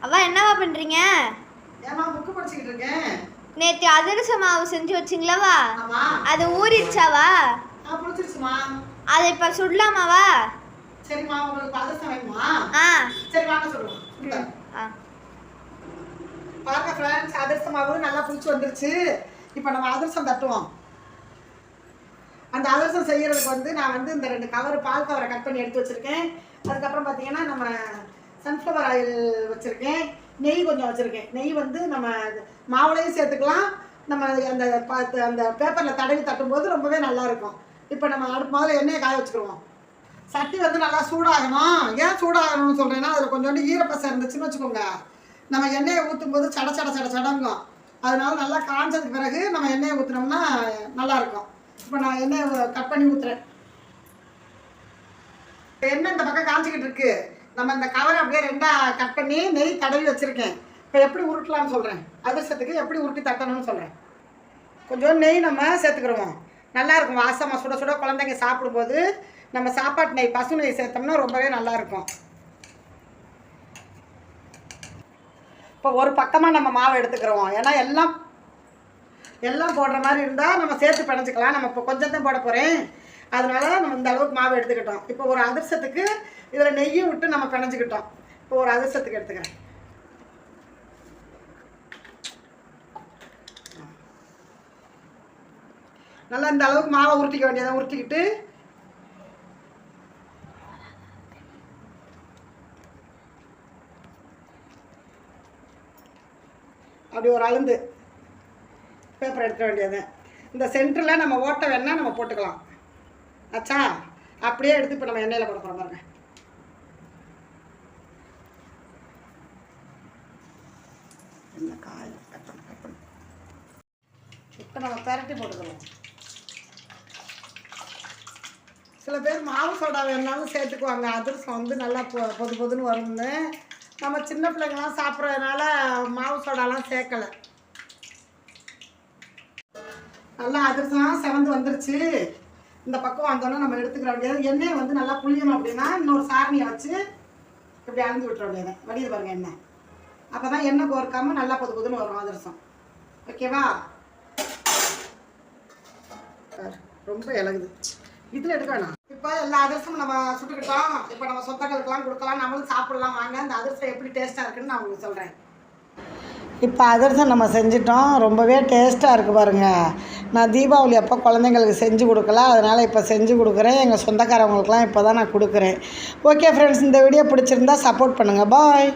அவா என்னவா பண்றீங்க? ஏமா புக்கு படிச்சிட்டு இருக்கேன். நேத்து அதிரச மாவு செஞ்சு வச்சிங்களவா? ஆமா. அது ஊறிடுச்சாவா? புடிச்சிருச்சுமா. அதை இப்ப சுடலாமாவா? சரிம்மா, உங்களுக்கு அதிரசம் வேணுமா? சரி வாங்க சொல்லுவோம். பாருங்க ஃப்ரெண்ட்ஸ், அதிரச மாவு நல்லா புளிச்சு வந்துருச்சு. இப்போ நம்ம அதிரசம் தட்டுவோம். அந்த அதிரசம் செய்யறதுக்கு வந்து நான் வந்து இந்த 2 கவர் பால் கவரை கட் பண்ணி எடுத்து வச்சிருக்கேன். அதுக்கப்புறம் பார்த்தீங்கன்னா நம்ம சன்ஃப்ளவர் ஆயில் வச்சுருக்கேன், நெய் கொஞ்சம் வச்சுருக்கேன். நெய் வந்து நம்ம மாவுலையும் சேர்த்துக்கலாம், நம்ம அந்த அந்த பேப்பரில் தடவி தட்டும்போது ரொம்பவே நல்லாயிருக்கும். இப்போ நம்ம அடுப்பு முதல்ல எண்ணெயை காய வச்சுக்கிடுவோம். சட்டி வந்து நல்லா சூடாகணும். ஏன் சூடாகணும்னு சொல்கிறேன்னா, அதில் கொஞ்சோண்டு ஈரப்பசை இருந்துச்சுன்னு வச்சுக்கோங்க, நம்ம எண்ணெயை ஊற்றும் போது சடங்கும். அதனால நல்லா காஞ்சதுக்கு பிறகு நம்ம எண்ணெயை ஊற்றினோம்னா நல்லாயிருக்கும். இப்போ நான் எண்ணெயை கட் பண்ணி ஊற்றுறேன். எண்ணெய் இந்த பக்கம் காஞ்சிக்கிட்டு இருக்கு. நம்ம இந்த கவரை அப்படியே 2ஆக கட் பண்ணி நெய் தடவி வச்சுருக்கேன். இப்போ எப்படி உருட்டலாம்னு சொல்கிறேன், அதிரசத்துக்கு எப்படி உருட்டி தட்டணும்னு சொல்கிறேன். கொஞ்சம் நெய் நம்ம சேர்த்துக்கிறோம், நல்லாயிருக்கும் வாசமாக. சுட சுட குழந்தைங்க சாப்பிடும்போது நம்ம சாப்பாட்டு நெய், பசு நெய் சேர்த்தோம்னா ரொம்பவே நல்லாயிருக்கும். இப்போ ஒரு பக்கமாக நம்ம மாவு எடுத்துக்கிறோம். ஏன்னா எல்லாம் போடுற மாதிரி இருந்தால் நம்ம சேர்த்து பிணைஞ்சிக்கலாம். நம்ம இப்போ கொஞ்சம் தான் போட போகிறேன், அதனால நம்ம இந்த அளவுக்கு மாவு எடுத்துக்கிட்டோம். இப்போ ஒரு அதிரசத்துக்கு இதில் நெய்யும் விட்டு நம்ம பிணைஞ்சிக்கிட்டோம். இப்போ ஒரு அதிரசத்துக்கு எடுத்துக்கிறேன். நல்லா இந்த அளவுக்கு மாவை உருட்டிக்க வேண்டியதை உருட்டிக்கிட்டு அப்படி ஒரு அழுந்து பேப்பர் எடுக்க வேண்டியது. இந்த சென்டரில் நம்ம ஓட்டை வேணால் நம்ம போட்டுக்கலாம். ஆச்சா, அப்படியே எடுத்து இப்போ நம்ம எண்ணெயில் போட போகிறோம் பாருங்க. என்ன காய் கட் பண்ணு. இப்போ நம்ம பெரட்டி போட்டுக்கிறோம். சில பேர் மாவு சோடா வேணாலும் சேர்த்துக்குவாங்க, அதிரசம் வந்து நல்லா பொதுன்னு வரும்னு. நம்ம சின்ன பிள்ளைங்களாம் சாப்பிட்றதுனால மாவு சோடாலாம் சேர்க்கலை. நல்லா அதிரசம் செவந்து வந்துருச்சு. இந்த பக்கம் வந்தோன்னா நம்ம எடுத்துக்கிற வேண்டியது. எண்ணெயை வந்து நல்லா புளியணும் அப்படின்னா இன்னொரு சாரணியை வச்சு இப்படி அளந்து விட்டுற வேண்டியது. வடிது பாருங்க எண்ணெய், அப்போ தான் எண்ணெய் கோர்க்காமல் நல்லா பொதுன்னு வரும் அதிரசம். ஓகேவா? ரொம்ப இலகுது, இதில் எடுக்க வேணாம். இப்போ எல்லா அதிரசமும் நம்ம சுட்டுக்கிட்டோம். இப்போ நம்ம சொந்தங்களுக்கெல்லாம் கொடுக்கலாம், நம்மளும் சாப்பிடலாம். வாங்க, அந்த அதிரசம் எப்படி டேஸ்ட்டாக இருக்குன்னு நான் உங்களுக்கு சொல்கிறேன். இப்போ அதிரசம் நம்ம செஞ்சிட்டோம், ரொம்பவே டேஸ்ட்டாக இருக்குது பாருங்கள். நான் தீபாவளி அப்போ குழந்தைங்களுக்கு செஞ்சு கொடுக்கல, அதனால் இப்போ செஞ்சு கொடுக்குறேன். எங்கள் சொந்தக்காரவங்களுக்குலாம் இப்போ தான் நான் கொடுக்குறேன். ஓகே ஃப்ரெண்ட்ஸ், இந்த வீடியோ பிடிச்சிருந்தா சப்போர்ட் பண்ணுங்கள். பாய்.